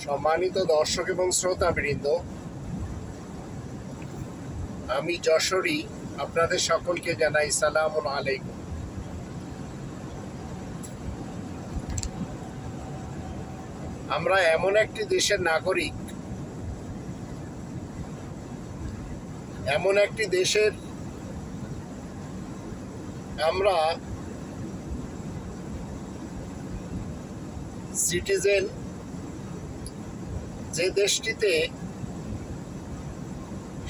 সম্মানিত দর্শক এবং শ্রোতাবৃন্দ, আমি যশোরী আপনাদের সকলকে জানাই সালামুন আলাইকুম। আমরা এমন একটি দেশের নাগরিক, এমন একটি দেশের আমরা সিটিজেন, যে দেশটিতে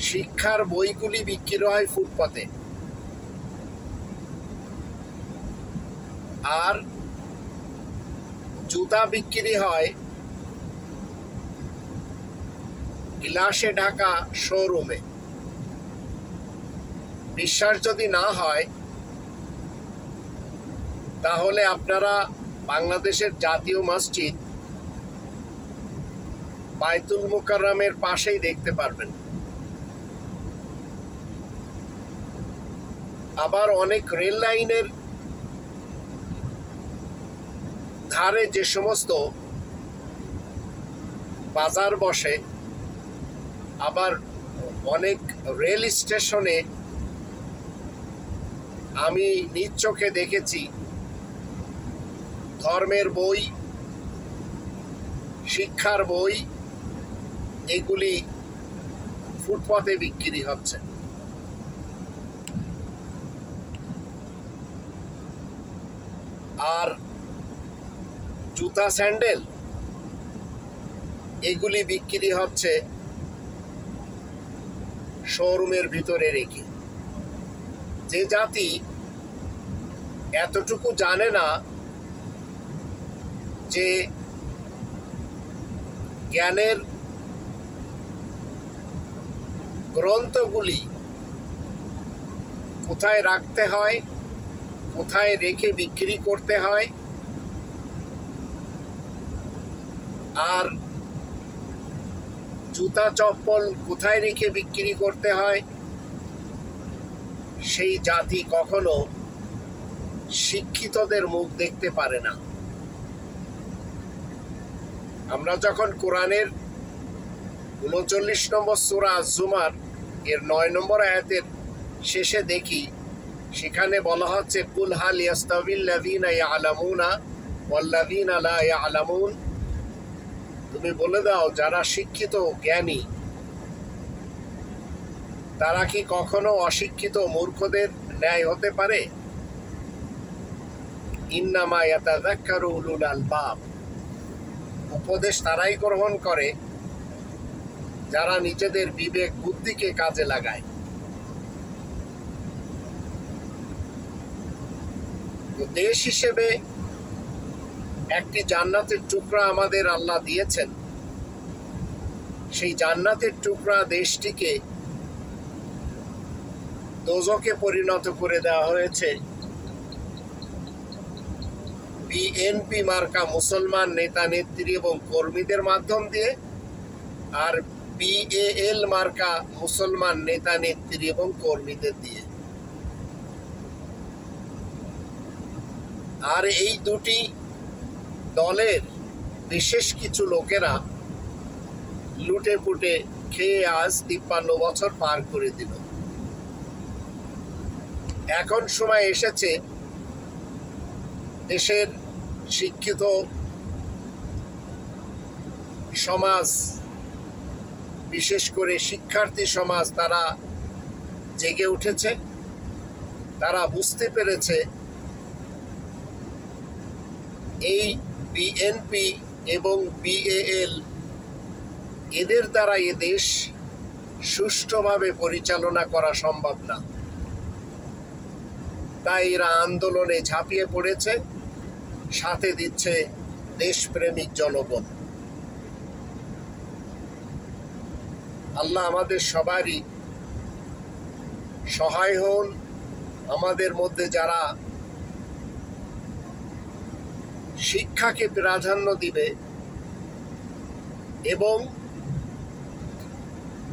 শিক্ষার বইগুলি বিক্রি হয় ফুটপাতে, আর জুতা বিক্রি হয় গ্লাসে ঢাকা শোরুমে। বিশ্বাস যদি না হয় তাহলে আপনারা বাংলাদেশের জাতীয় মসজিদ বায়তুল মুকাররমের পাশেই দেখতে পারবেন। আবার অনেক রেল লাইনের ধারে যে সমস্ত বাজার বসে, আবার অনেক রেল স্টেশনে আমি নিজ চোখে দেখেছি ধর্মের বই, শিক্ষার বই এগুলি ফুটপাতে বিক্রি হচ্ছে। আর জুতা, স্যান্ডেল এগুলি বিক্রি হচ্ছে শোরুমের ভিতরে রেখে। যে জাতি এতটুকু জানে না যে জ্ঞানের গ্রন্থগুলি কোথায় রাখতে হয়, কোথায় রেখে বিক্রি করতে হয়, আর জুতা চপ্পল কোথায় রেখে বিক্রি করতে হয়, সেই জাতি কখনো শিক্ষিতদের মুখ দেখতে পারে না। আমরা যখন কোরআনের ৩৯ নম্বর সূরা আজ-জুমার এর ৯ নম্বর আয়াতের শেষে দেখি, সেখানে বলা হচ্ছে কুল হাল ইয়াস্তাবিল্লাযীনা ইয়ালামুনা ওয়াল্লাযীনা লা ইয়ালামুন, তুমি বলে দাও যারা শিক্ষিত জ্ঞানী তারা কি কখনো অশিক্ষিত মূর্খদের ন্যায় হতে পারে? ইন্নামা ইয়াতাযাক্কারু উলুল আলবাব, উপদেশ তারাই গ্রহণ করে যারা নিজেদের বিবেক বুদ্ধিকে কাজে লাগায়। দেশ হিসেবে একটি জান্নাতের টুকরা আমাদের আল্লাহ দিয়েছেন। সেই জান্নাতের টুকরা দেশটিকে দোজখে পরিণত করে দেওয়া হয়েছে বিএনপি মার্কা মুসলমান নেতা নেত্রী এবং কর্মীদের মাধ্যম দিয়ে, আর বিএএল মার্কা মুসলমান নেতা নেত্রী এবং কর্মীদের দিয়ে। আর এই দুটি দলের বিশেষ কিছু লোকেরা লুটে পুটে খেয়ে আজ ৫৩ বছর পার করে দিল। এখন সময় এসেছে দেশের শিক্ষিত সমাজ, বিশেষ করে শিক্ষার্থী সমাজ, তারা জেগে উঠেছে। তারা বুঝতে পেরেছে এই বিএনপি এবং বিএএল এদের দ্বারা এ দেশ সুষ্ঠুভাবে পরিচালনা করা সম্ভব না। তাই এরা আন্দোলনে ঝাঁপিয়ে পড়েছে, সাথে দিচ্ছে দেশপ্রেমিক জনগণ। আল্লাহ আমাদের সবারই সহায় হন। আমাদের মধ্যে যারা শিক্ষাকে প্রাধান্য দিবে এবং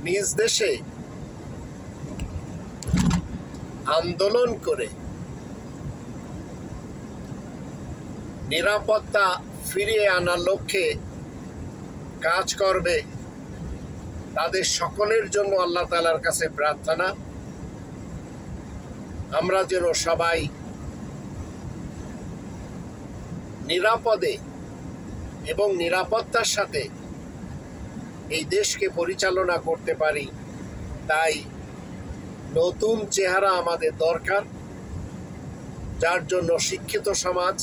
নিজ দেশে আন্দোলন করে নিরাপত্তা ফিরিয়ে আনার লক্ষ্যে কাজ করবে তাদের সকলের জন্য আল্লাহ তাআলার কাছে প্রার্থনা আমরা যেন সবাই নিরাপদে এবং নিরাপত্তার সাথে এই দেশকে পরিচালনা করতে পারি। তাই নতুন চেহারা আমাদের দরকার, যার জন্য শিক্ষিত সমাজ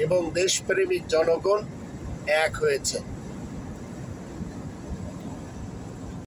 এবং দেশপ্রেমিক জনগণ এক হয়েছে।